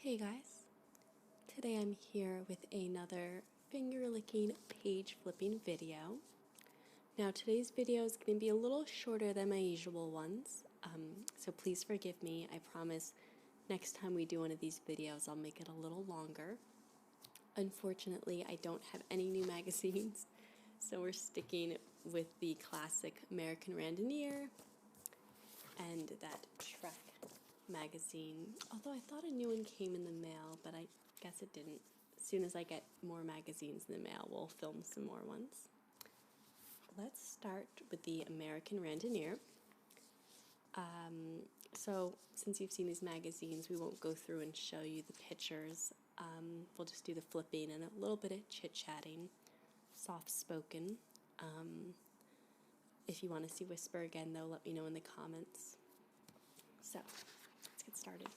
Hey guys, today I'm here with another finger licking page flipping video. Now today's video is going to be a little shorter than my usual ones, so please forgive me. I promise next time we do one of these videos I'll make it a little longer. Unfortunately, I don't have any new magazines, so we're sticking with the classic American Randoneer and that Trek magazine, although I thought a new one came in the mail, but I guess it didn't. As soon as I get more magazines in the mail, we'll film some more ones. Let's start with the American Randoneer. So since you've seen these magazines, we won't go through and show you the pictures. We'll just do the flipping and a little bit of chit-chatting, soft-spoken. If you want to see Whisper again, though, let me know in the comments. So, let's get started.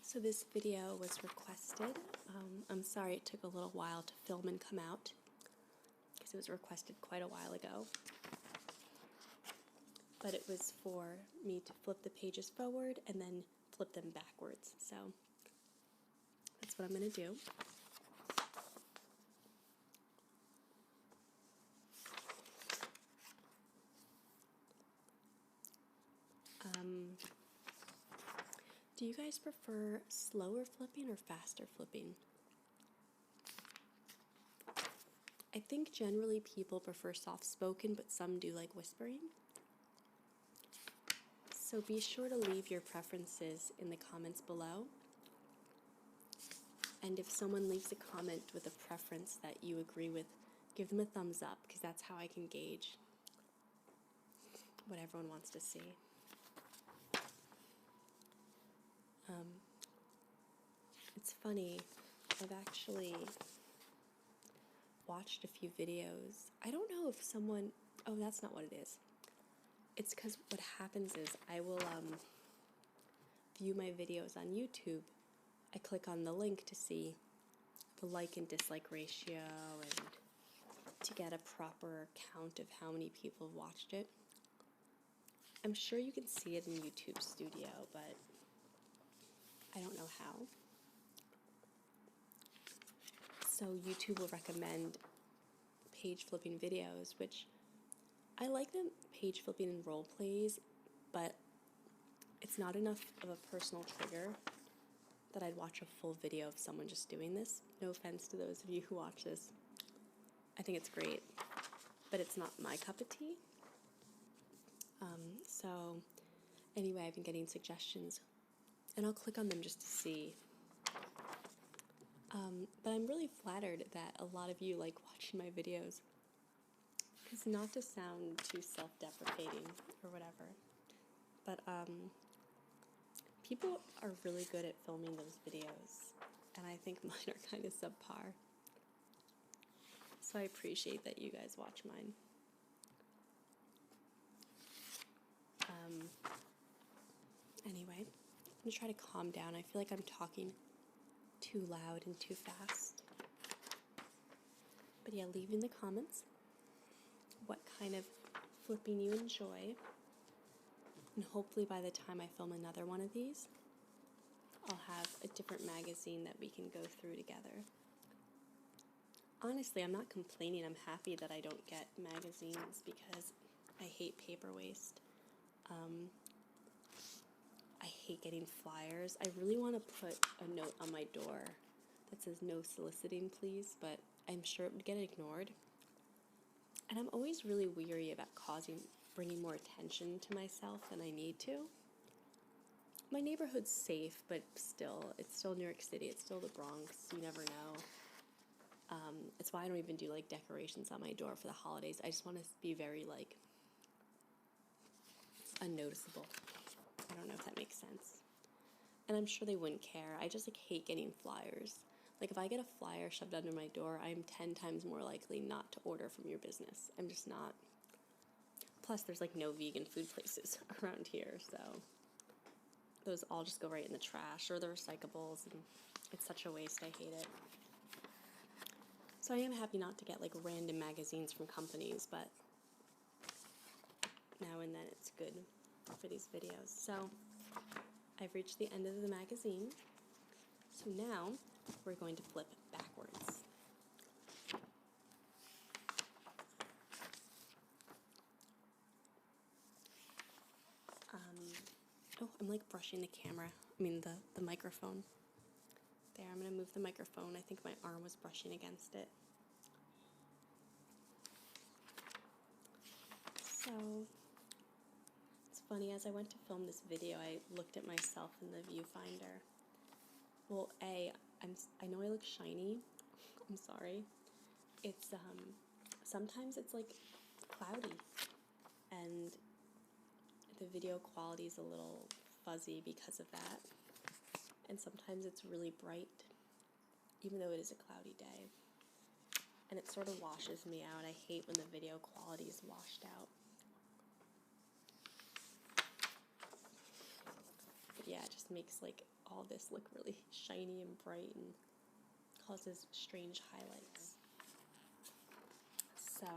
So this video was requested. I'm sorry it took a little while to film and come out, because it was requested quite a while ago. But it was for me to flip the pages forward and then flip them backwards. So, that's what I'm going to do. Do you guys prefer slower flipping or faster flipping? I think generally people prefer soft-spoken, but some do like whispering. So be sure to leave your preferences in the comments below. And if someone leaves a comment with a preference that you agree with, give them a thumbs up, because that's how I can gauge what everyone wants to see. It's funny, I've actually watched a few videos. I don't know if someone, oh, that's not what it is. It's because what happens is I will view my videos on YouTube. I click on the link to see the like and dislike ratio and to get a proper count of how many people have watched it. I'm sure you can see it in YouTube Studio, but I don't know how. So YouTube will recommend page flipping videos, which I like them page flipping in role plays, but it's not enough of a personal trigger that I'd watch a full video of someone just doing this. No offense to those of you who watch this. I think it's great, but it's not my cup of tea. So anyway, I've been getting suggestions, and I'll click on them just to see. But I'm really flattered that a lot of you like watching my videos. Because not to sound too self-deprecating or whatever, but people are really good at filming those videos, and I think mine are kind of subpar. So I appreciate that you guys watch mine. Anyway, I'm going to try to calm down. I feel like I'm talking too loud and too fast. But yeah, leave in the comments what kind of flipping you enjoy. And hopefully by the time I film another one of these, I'll have a different magazine that we can go through together. Honestly, I'm not complaining. I'm happy that I don't get magazines because I hate paper waste. I hate getting flyers. I really want to put a note on my door that says no soliciting, please, but I'm sure it would get ignored. And I'm always really weary about bringing more attention to myself than I need to. My neighborhood's safe, but still, it's still New York City. It's still the Bronx. You never know. It's why I don't even do like decorations on my door for the holidays. I just want to be very like unnoticeable. I don't know if that makes sense. And I'm sure they wouldn't care. I just like hate getting flyers. Like if I get a flyer shoved under my door, I'm 10 times more likely not to order from your business. I'm just not. Plus there's like no vegan food places around here, so those all just go right in the trash or the recyclables, and it's such a waste. I hate it. So I am happy not to get like random magazines from companies, but now and then it's good for these videos. So I've reached the end of the magazine, so now we're going to flip backwards. Oh, I'm like brushing the camera, the microphone. There, I'm going to move the microphone. I think my arm was brushing against it. So, it's funny, as I went to film this video, I looked at myself in the viewfinder. Well, I know I look shiny. I'm sorry. It's, sometimes it's like cloudy, and the video quality is a little fuzzy because of that. And sometimes it's really bright, even though it is a cloudy day. And it sort of washes me out. I hate when the video quality is washed out. But yeah, it just makes like all this look really shiny and bright and causes strange highlights. So,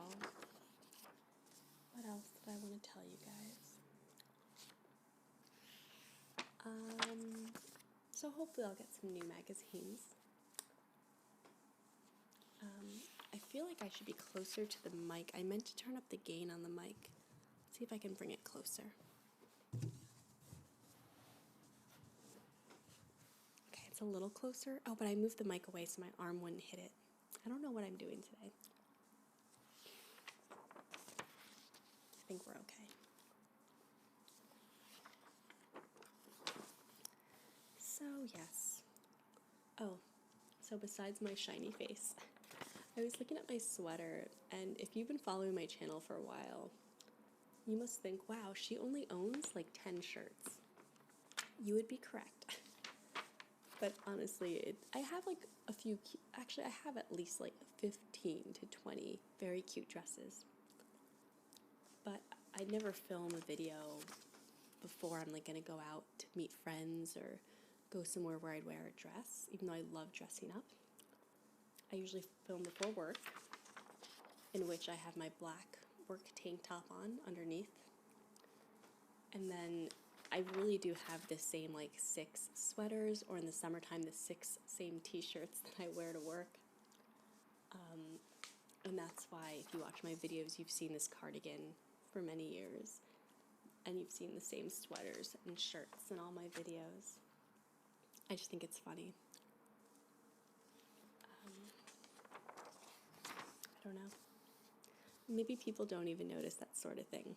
what else did I want to tell you guys? So hopefully I'll get some new magazines. I feel like I should be closer to the mic. I meant to turn up the gain on the mic. Let's see if I can bring it closer. Okay, it's a little closer. Oh, but I moved the mic away so my arm wouldn't hit it. I don't know what I'm doing today. I think we're okay. So, yes. Oh, so besides my shiny face, I was looking at my sweater, and if you've been following my channel for a while, you must think, wow, she only owns like 10 shirts. You would be correct. But honestly, I have like a few, actually I have at least like 15 to 20 very cute dresses. But I never film a video before I'm like gonna go out to meet friends or go somewhere where I'd wear a dress, even though I love dressing up. I usually film before work, in which I have my black work tank top on underneath. And then I really do have the same like 6 sweaters, or in the summertime, the 6 same t-shirts that I wear to work. And that's why if you watch my videos, you've seen this cardigan for many years. And you've seen the same sweaters and shirts in all my videos. I just think it's funny. I don't know. Maybe people don't even notice that sort of thing.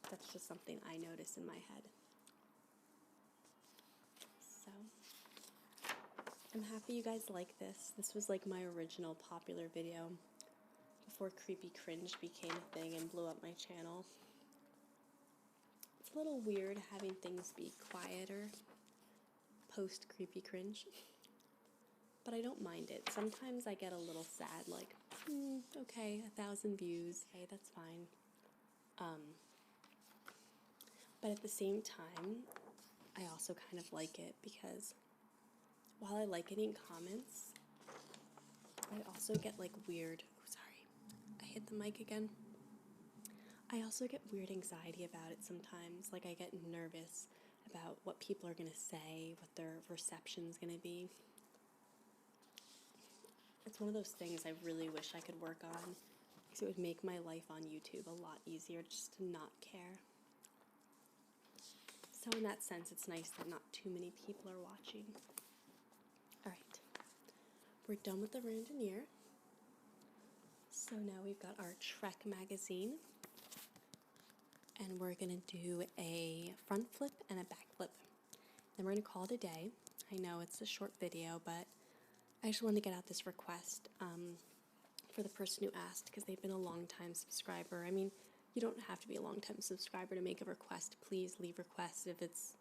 That's just something I notice in my head. So, I'm happy you guys like this. This was like my original popular video before creepy cringe became a thing and blew up my channel. It's a little weird having things be quieter post creepy cringe, but I don't mind it. Sometimes I get a little sad, like, okay, 1,000 views, hey, that's fine. But at the same time, I also kind of like it because while I like getting comments, I also get like weird, oh sorry, I hit the mic again. I also get weird anxiety about it sometimes. Like I get nervous about what people are going to say, what their reception's going to be. It's one of those things I really wish I could work on, because it would make my life on YouTube a lot easier just to not care. So in that sense, it's nice that not too many people are watching. Alright, we're done with the Randoneer. So now we've got our Trek magazine. And we're going to do a front flip and a back flip. Then we're going to call it a day. I know it's a short video, but I just wanted to get out this request for the person who asked, because they've been a long-time subscriber. I mean, you don't have to be a long-time subscriber to make a request. Please leave requests if it's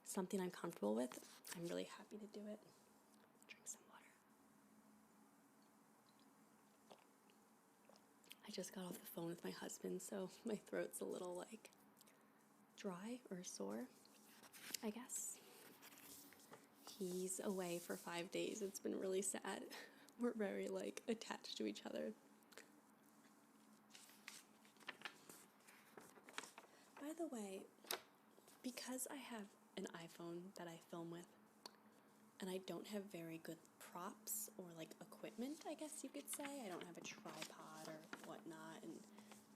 something I'm comfortable with. I'm really happy to do it. Drink some water. I just got off the phone with my husband, so my throat's a little like dry or sore, I guess. He's away for 5 days. It's been really sad. We're very like attached to each other. By the way, because I have an iPhone that I film with, and I don't have very good props or like equipment, I guess you could say. I don't have a tripod or whatnot, and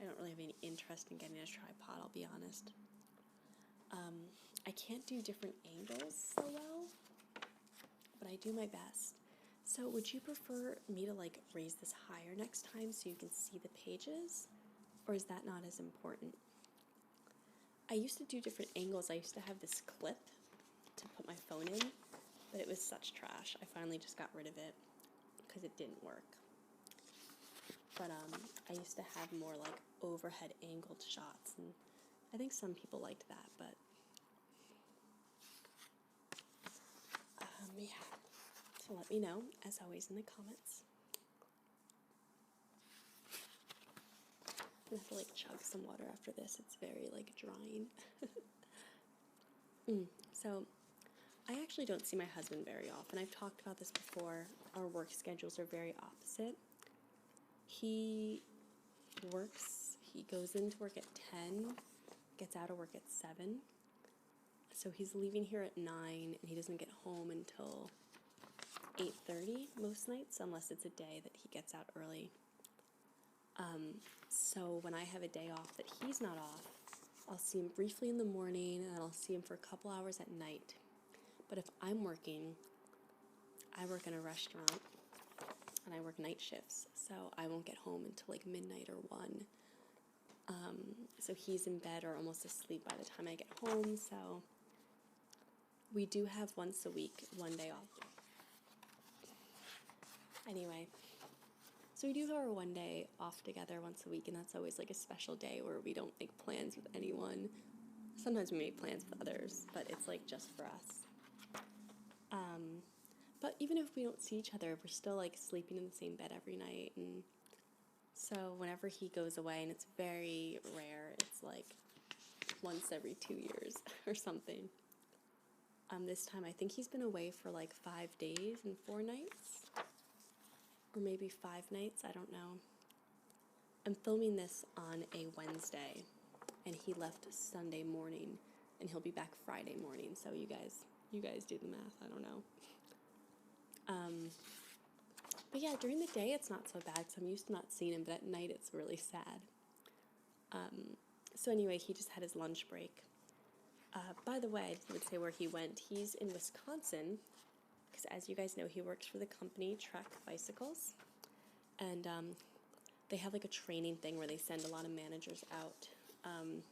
I don't really have any interest in getting a tripod, I'll be honest. I can't do different angles so well, but I do my best. So would you prefer me to like raise this higher next time so you can see the pages? Or is that not as important? I used to do different angles. I used to have this clip to put my phone in, but it was such trash. I finally just got rid of it because it didn't work. But I used to have more like overhead angled shots, and I think some people liked that, but yeah. So let me know, as always, in the comments. I'm gonna have to like chug some water after this. It's very like drying. So I actually don't see my husband very often. I've talked about this before. Our work schedules are very opposite. He goes into work at 10, gets out of work at 7. So he's leaving here at 9, and he doesn't get home until 8:30 most nights, unless it's a day that he gets out early. So when I have a day off that he's not off, I'll see him briefly in the morning, and I'll see him for a couple hours at night. But if I'm working, I work in a restaurant, and I work night shifts, so I won't get home until like midnight or 1. So he's in bed or almost asleep by the time I get home, so we do have once a week, one day off. Anyway, so we do have our one day off together once a week, and that's always like a special day where we don't make plans with anyone. Sometimes we make plans with others, but it's like just for us. But even if we don't see each other, we're still like sleeping in the same bed every night, and so whenever he goes away, and it's very rare, it's like once every 2 years or something. This time I think he's been away for like 5 days and 4 nights, or maybe 5 nights, I don't know. I'm filming this on a Wednesday, and he left Sunday morning, and he'll be back Friday morning, so you guys do the math, I don't know. But yeah, during the day it's not so bad because I'm used to not seeing him, but at night it's really sad. So anyway, he just had his lunch break. By the way, I would say where he went. He's in Wisconsin, because as you guys know, he works for the company Trek Bicycles, and they have like a training thing where they send a lot of managers out and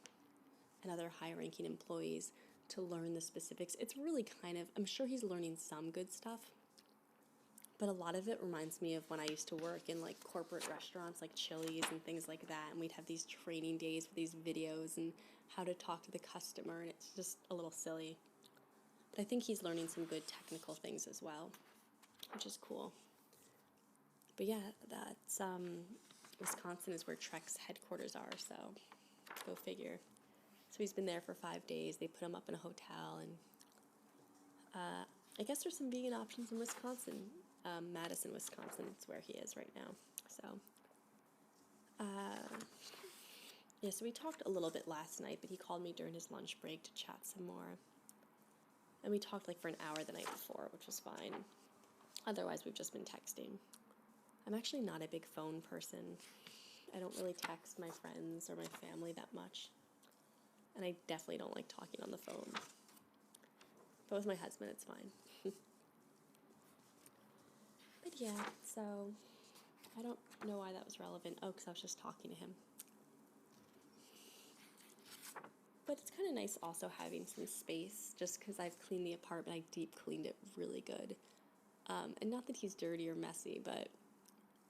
other high-ranking employees to learn the specifics. It's really I'm sure he's learning some good stuff, but a lot of it reminds me of when I used to work in like corporate restaurants like Chili's and things like that, and we'd have these training days with these videos and how to talk to the customer, and it's just a little silly. But I think he's learning some good technical things as well, which is cool. But yeah, that's Wisconsin is where Trek's headquarters are, so go figure. So he's been there for 5 days. They put him up in a hotel, and I guess there's some vegan options in Wisconsin. Madison, Wisconsin, is where he is right now. So, yeah, so we talked a little bit last night, but he called me during his lunch break to chat some more. And we talked like for an hour the night before, which was fine. Otherwise, we've just been texting. I'm actually not a big phone person. I don't really text my friends or my family that much. And I definitely don't like talking on the phone. But with my husband, it's fine. But yeah, so I don't know why that was relevant. Oh, because I was just talking to him. But it's kind of nice also having some space, just because I've cleaned the apartment. I deep cleaned it really good. And not that he's dirty or messy, but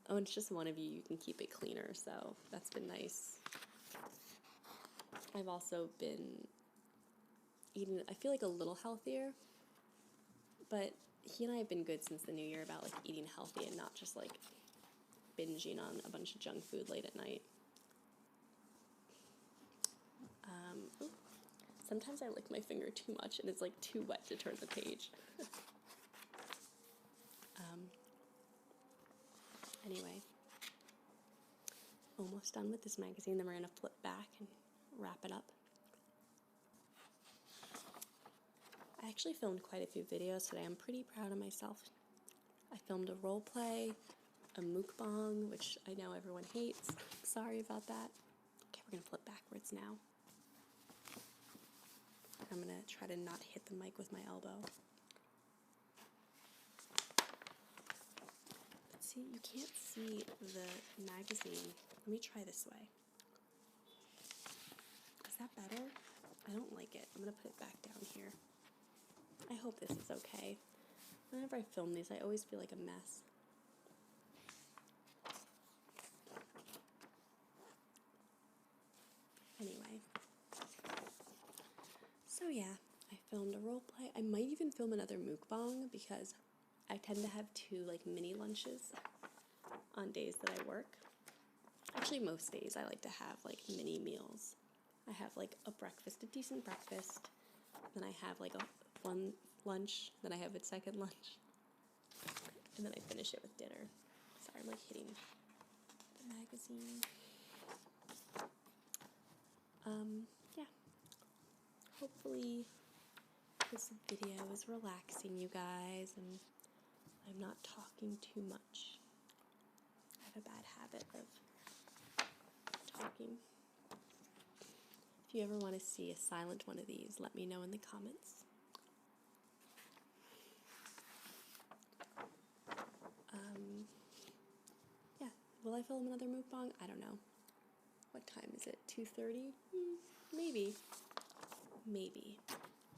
when it's just one of you, you can keep it cleaner, so that's been nice. I've also been eating, I feel like a little healthier, but he and I have been good since the new year about like eating healthy and not just like binging on a bunch of junk food late at night. Sometimes I lick my finger too much and it's like too wet to turn the page. Anyway, almost done with this magazine, then we're going to flip back and wrap it up. actually filmed quite a few videos today. I'm pretty proud of myself. I filmed a role play, a mukbang, which I know everyone hates. Sorry about that. Okay, we're gonna flip backwards now. I'm gonna try to not hit the mic with my elbow. But see, you can't see the magazine. Let me try this way. Is that better? I don't like it. I'm gonna put it back down here. I hope this is okay. Whenever I film these, I always feel like a mess. Anyway. So yeah, I filmed a role play. I might even film another mukbang because I tend to have 2 like mini lunches on days that I work. Actually, most days I like to have like mini meals. I have like a breakfast, a decent breakfast. Then I have like one lunch. Then I have a second lunch. And then I finish it with dinner. Sorry, I'm like hitting the magazine. Yeah. Hopefully this video is relaxing you guys and I'm not talking too much. I have a bad habit of talking. If you ever want to see a silent one of these, let me know in the comments. Yeah, will I film another mukbang? I don't know. What time is it? 2:30? Maybe. Maybe.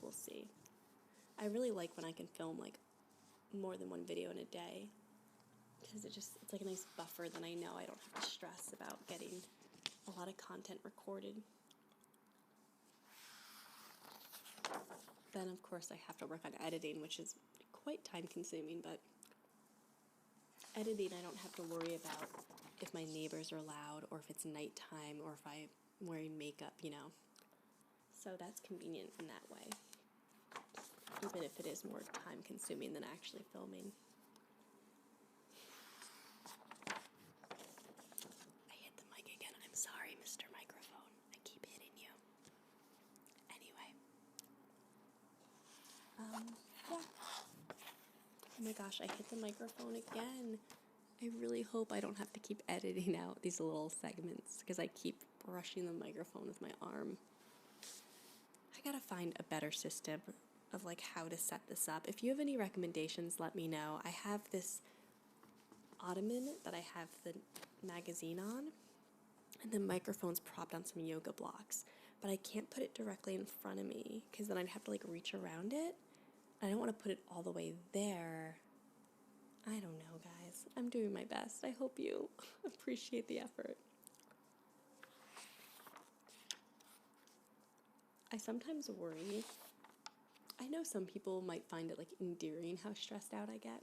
We'll see. I really like when I can film like more than one video in a day because it's like a nice buffer. Then I know I don't have to stress about getting a lot of content recorded. Then of course I have to work on editing, which is quite time consuming, but editing I don't have to worry about if my neighbors are loud or if it's nighttime or if I'm wearing makeup, you know. So that's convenient in that way, even if it is more time consuming than actually filming. I hit the mic again. I'm sorry, Mr. Microphone. I keep hitting you. Anyway. Yeah. Oh my gosh, I hit the microphone again. I really hope I don't have to keep editing out these little segments because I keep brushing the microphone with my arm. I gotta find a better system of like how to set this up. If you have any recommendations, let me know. I have this ottoman that I have the magazine on, and the microphone's propped on some yoga blocks, but I can't put it directly in front of me because then I'd have to like reach around it. I don't want to put it all the way there. I don't know, guys. I'm doing my best. I hope you appreciate the effort. I sometimes worry. I know some people might find it like endearing how stressed out I get,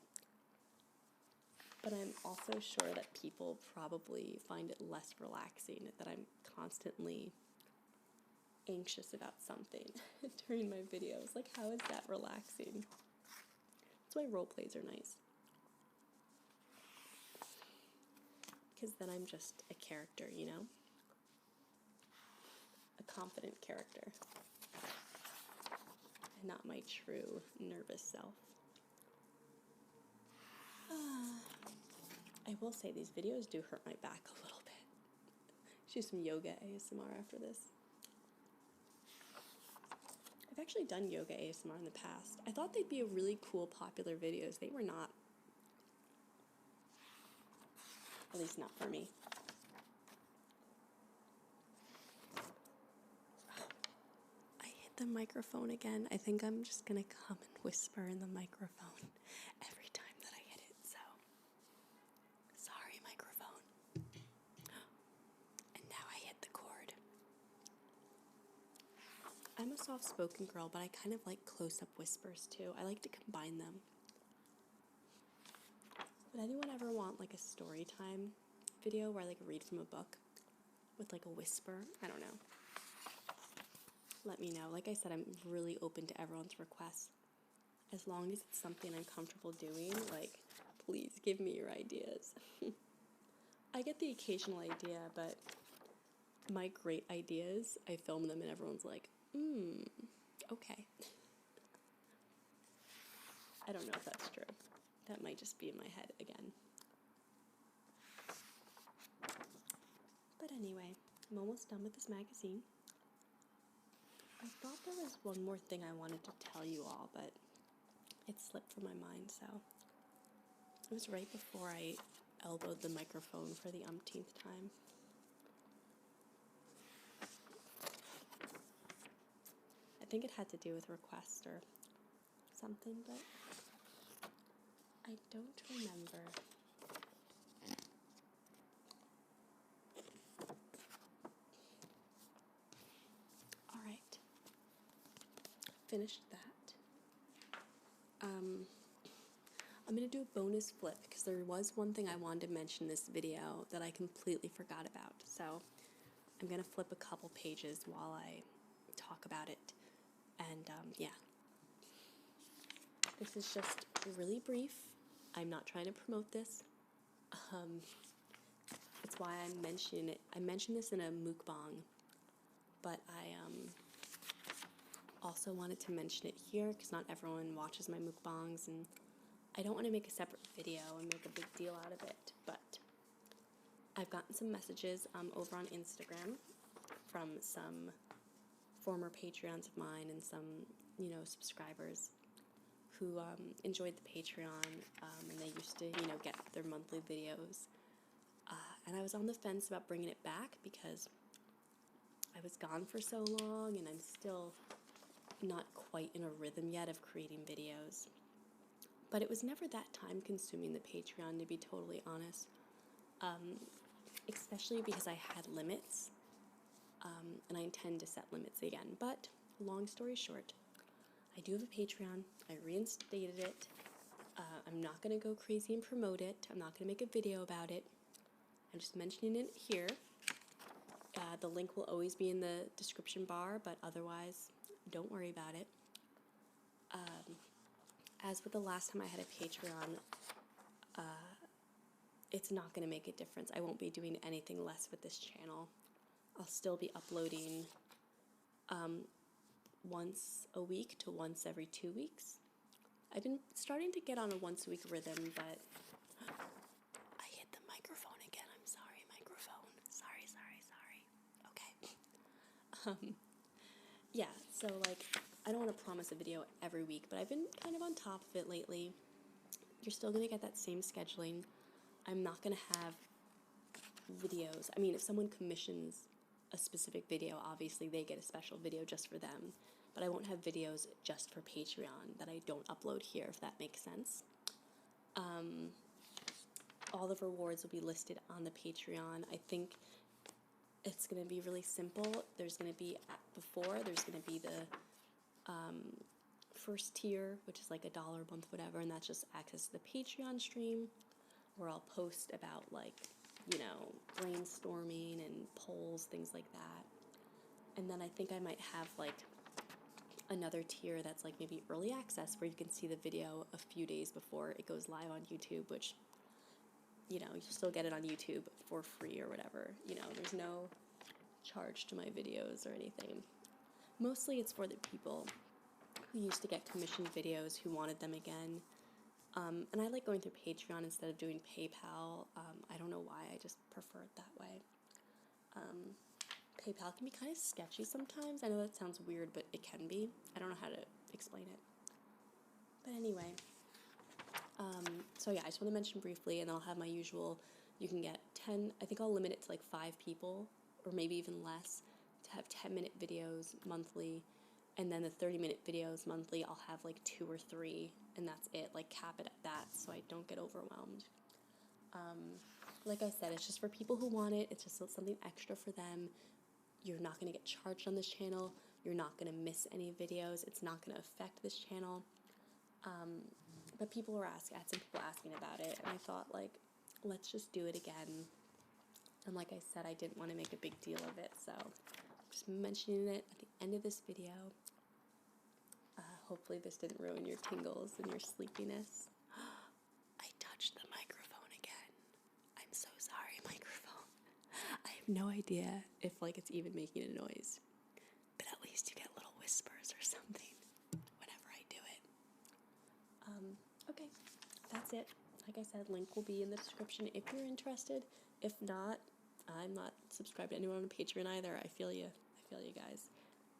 but I'm also sure that people probably find it less relaxing that I'm constantly anxious about something during my videos. Like, how is that relaxing? That's why role plays are nice. Because then I'm just a character, you know? A confident character. And not my true nervous self. I will say these videos do hurt my back a little bit. Do some yoga ASMR after this. I've actually done yoga ASMR in the past. I thought they'd be a really cool, popular videos. They were not. At least not for me. I hit the microphone again. I think I'm just gonna come and whisper in the microphone every time that I hit it, so sorry, microphone. And now I hit the cord. I'm a soft-spoken girl, but I kind of like close-up whispers too. I like to combine them. Would anyone ever want like a story time video where I like read from a book with like a whisper? I don't know. Let me know. Like I said, I'm really open to everyone's requests. As long as it's something I'm comfortable doing, like, please give me your ideas. I get the occasional idea, but my great ideas, I film them and everyone's like, okay. I don't know if that's true. That might just be in my head again. But anyway, I'm almost done with this magazine. I thought there was one more thing I wanted to tell you all, but it slipped from my mind, so it was right before I elbowed the microphone for the umpteenth time. I think it had to do with request or something, but I don't remember. All right, finished that. I'm going to do a bonus flip because there was one thing I wanted to mention in this video that I completely forgot about. So I'm going to flip a couple pages while I talk about it. And yeah, this is just really brief. I'm not trying to promote this. It's why I'm mentioning it. I mentioned this in a mukbang, but I also wanted to mention it here because not everyone watches my mukbangs, and I don't want to make a separate video and make a big deal out of it, but I've gotten some messages over on Instagram from some former Patreons of mine and some, subscribers who enjoyed the Patreon, and they used to, get their monthly videos. And I was on the fence about bringing it back because I was gone for so long and I'm still not quite in a rhythm yet of creating videos. But it was never that time consuming, the Patreon, to be totally honest. Especially because I had limits, and I intend to set limits again. But long story short, I do have a Patreon. I reinstated it. I'm not going to go crazy and promote it. I'm not going to make a video about it. I'm just mentioning it here. The link will always be in the description bar, but otherwise, don't worry about it. As with the last time I had a Patreon, it's not going to make a difference. I won't be doing anything less with this channel. I'll still be uploading once a week to once every 2 weeks. I've been starting to get on a once-a-week rhythm, but I hit the microphone again. I'm sorry, microphone. Sorry. Okay. Yeah, so, I don't want to promise a video every week, but I've been kind of on top of it lately. You're still going to get that same scheduling. I'm not going to have videos. I mean, if someone commissions a specific video, obviously they get a special video just for them. But I won't have videos just for Patreon that I don't upload here, if that makes sense. All the rewards will be listed on the Patreon. I think it's going to be really simple. There's going to be, there's going to be the first tier, which is like $1 a month, whatever, and that's just access to the Patreon stream, where I'll post about, brainstorming and polls, things like that. And then I think I might have, another tier that's, maybe early access, where you can see the video a few days before it goes live on YouTube, which, you'll still get it on YouTube for free or whatever. There's no charge to my videos or anything. Mostly it's for the people who used to get commissioned videos who wanted them again. And I like going through Patreon instead of doing PayPal. I don't know why, I just prefer it that way. PayPal can be kind of sketchy sometimes. I know that sounds weird, but it can be. I don't know how to explain it. But anyway, so yeah, I just want to mention briefly, and I'll have my usual, you can get 10, I think I'll limit it to 5 people, or maybe even less, to have 10-minute videos monthly, and then the 30-minute videos monthly, I'll have 2 or 3, and that's it, cap it at that, so I don't get overwhelmed. Like I said, it's just for people who want it. It's just something extra for them. You're not going to get charged on this channel. You're not going to miss any videos. It's not going to affect this channel. But people were I had some people asking about it, and I thought, let's just do it again. And like I said, I didn't want to make a big deal of it, so I'm just mentioning it at the end of this video. Hopefully this didn't ruin your tingles and your sleepiness. I touched the microphone again. I'm so sorry, microphone. I have no idea if it's even making a noise, but at least you get little whispers or something whenever I do it. that's it. Like I said, link will be in the description if you're interested. If not, I'm not subscribed to anyone on Patreon either. I feel you. I feel you guys.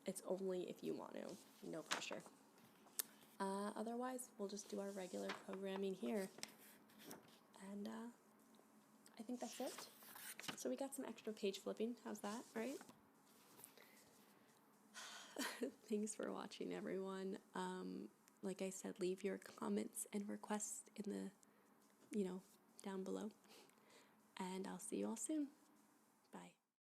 It's only if you want to. No pressure. Otherwise, we'll just do our regular programming here. And I think that's it. So we got some extra page flipping. How's that, right? Thanks for watching, everyone. Like I said, leave your comments and requests in the, down below. And I'll see you all soon.